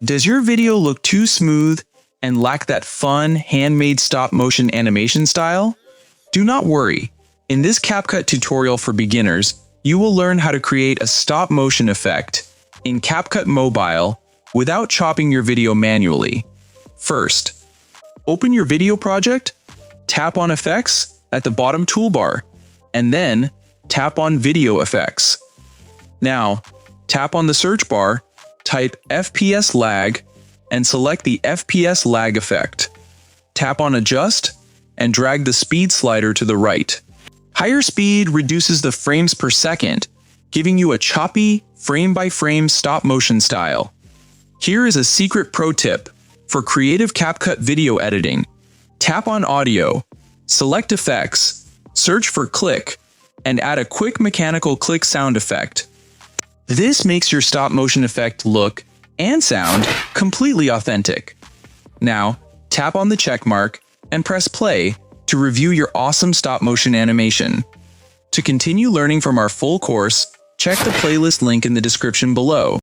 Does your video look too smooth and lack that fun, handmade stop-motion animation style? Do not worry. In this CapCut tutorial for beginners, you will learn how to create a stop-motion effect in CapCut Mobile without chopping your video manually. First, open your video project, tap on Effects at the bottom toolbar, and then tap on Video Effects. Now, tap on the search bar, type FPS lag, and select the FPS lag effect. Tap on Adjust, and drag the speed slider to the right. Higher speed reduces the frames per second, giving you a choppy, frame-by-frame stop-motion style. Here is a secret pro tip for creative CapCut video editing. Tap on Audio, select Effects, search for Click, and add a quick mechanical click sound effect. This makes your stop-motion effect look and sound completely authentic. Now, tap on the check mark and press play to review your awesome stop-motion animation. To continue learning from our full course, check the playlist link in the description below.